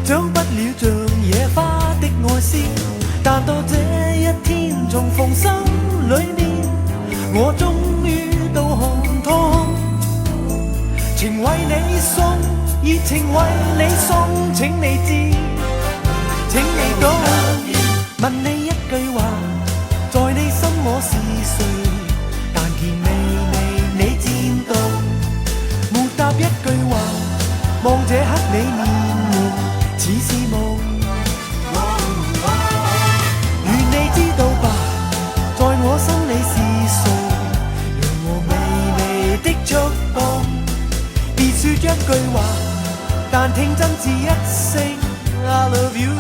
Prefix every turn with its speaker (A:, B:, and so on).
A: 長不了像野花的愛詩，但到這一天從縫心裏面，我終於都看通，情為你送，熱情為你送，請你知，請你懂。問你一句話，在你心我是誰？但見你漸凍，沒答一句話，望這刻你面容似是夢。願你知道吧，在我心裏是誰？讓我微微的觸碰，別說一句話，但聽真摯一聲 I love you。